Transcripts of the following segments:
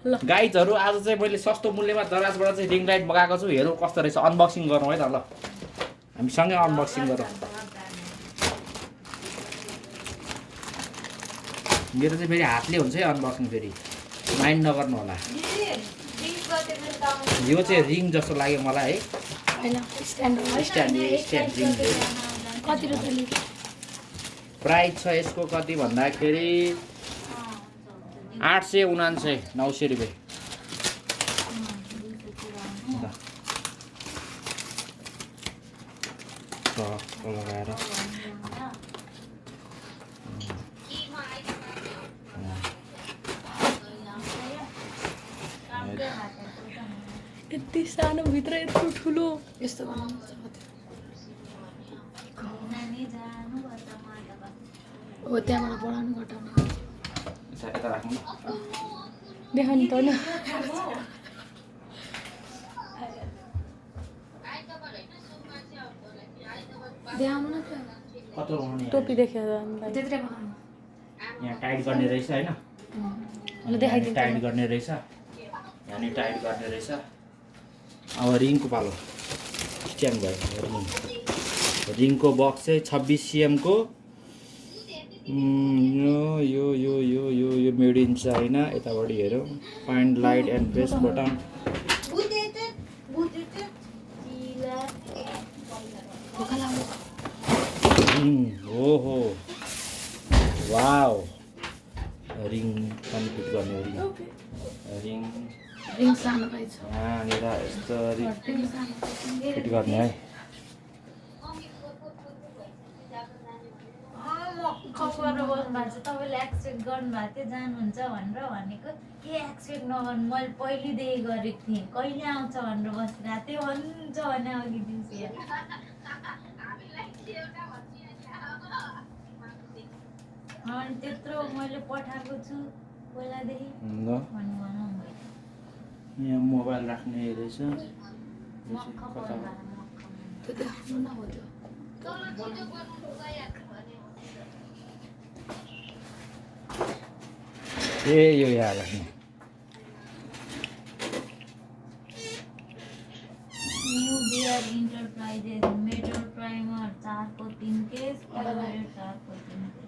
गाइजहरु आज चाहिँ मैले सस्तो मूल्यमा दराजबाट चाहिँ रिङ लाइट मगाएको छु। हेरौँ कस्तो रहेछ, अनबक्सिङ गरौँ है त। ल हामी सँगै अनबक्सिङ गरौँ। मेरो चाहिँ फेरि हातले हुन्छ है अनबक्सिङ, फेरि माइन्ड नगर्नु होला। यो चाहिँ रिङ जस्तो लाग्यो मलाई है। Stand ring. कति रुपियाँ? प्राइस छ यसको कति भन्दाखेरि 849 900 रुपियाँ। लगाएर यति सानो भित्र यत्रो ठुलो यस्तो हो। त्यहाँबाट बढाउनु घटाउनु देखाउनु त न। टोपी देखेर यहाँ टाइट गर्ने रहेछ हैन। देखाइदिनु। टाइट गर्ने रहेछ, यहाँ टाइट गर्ने रहेछ। अब रिङको पालो। स्ट्यान्ड भयो। रिङको बक्स चाहिँ 26 cm को। यो मेड इन चाइना। यताबाट हेरौँ, find light and press button. ओहो वाओ, रिङ पनि फिट गर्ने। रिङ सानो रहेछ। यहाँनिर यस्तो फिट गर्ने है। तपाईँले एक्सपेक्ट गर्नुभएको थियो जानुहुन्छ भनेर भनेको के एक्सपेक्ट नगर्नु। मैले पहिलेदेखि गरेको थिएँ, कहिले आउँछ भनेर बसिरहेको थिएँ। हुन्छ भने अघि दिउँसो अनि त्यत्रो मैले पठाएको छु पहिलादेखि भनौँ। यहाँ मोबाइल राख्ने रहेछ। ए यो यहाँ राख्ने। New bear enterprises metal primer 4 को 3 केस, 4 को 3 केस।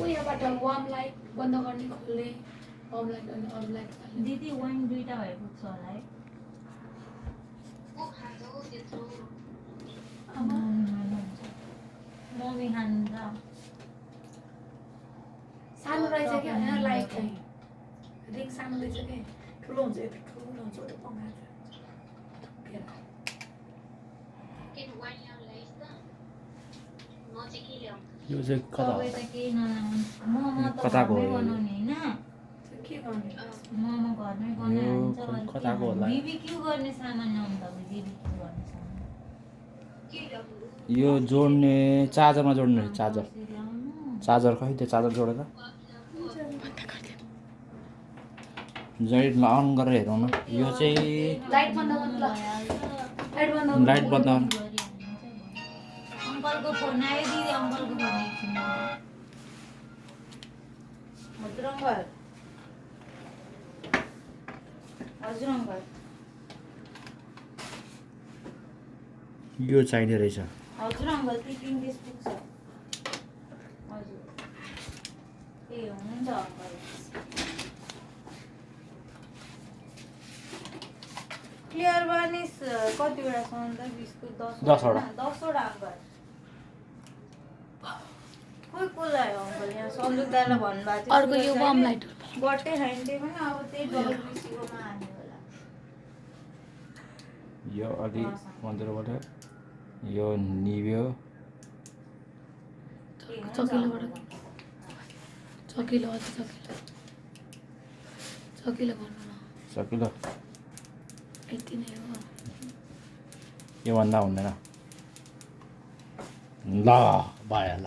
यहाँबाट वार्म लाइट बन्द गर्ने खोल्ने, वार्म लाइट अनि अरू लाइट दिदी वाइन दुईटा भइपुग्छ होला है। मम्मी खान्छ। सानो रहेछ कि होइन लाइट चाहिँ। रिङ सानो रहेछ कि ठुलो हुन्छ। यति ठुलो हुन्छ त्यो पङ्खा यो चाहिँ कता तपाईँ त केही नलाउनु। मोमो त कताको हो घरमै यो? बनाउने होइन। के गर्ने? मोमो घरमै बनाइहाल्छ। कताको होला? बिबिक्यू गर्ने सामान ल्याउनु तपाईँ। बिबिक्यू गर्ने सामान यो जोड्ने चार्जरमा जोड्ने। चार्जर खै त्यो चार्जर जोडेर जहिले अन गरेर हेरौँ न। यो चाहिँ लाइट बन्द गर्नु ल। लाइट बन्द गर्नु। अङ्कलको फोन आयो दिदी, अङ्कलको फोन एकछिन। हजुर अङ्कल। हजुर अङ्कल। यो चाहिने रहेछ। हजुर अङ्कल, त्यो 3 केस पुग्छ। हजुर ए हुन्छ अङ्कल। क्लियर वार्निस कतिवटा छ अन्त? 20 को 10 वटा अङ्कल। कोही कसलाई हो अङ्कल? यहाँ सल्लुक दाइलाई भन्नुभएको थियो। अर्को यो वार्म लाइट बट्टै खाइन् त्यही पनि अब त्यही डबल बिसीकोमा हाल्ने होला। यो अलि मन्दिरबाट यो निभ्यो। चकिलोबाट चकिलो अझ चकिलो गर्नु न। सकिलो यति नै हो। यो भन्दा हुँदैन। ल भयो ल।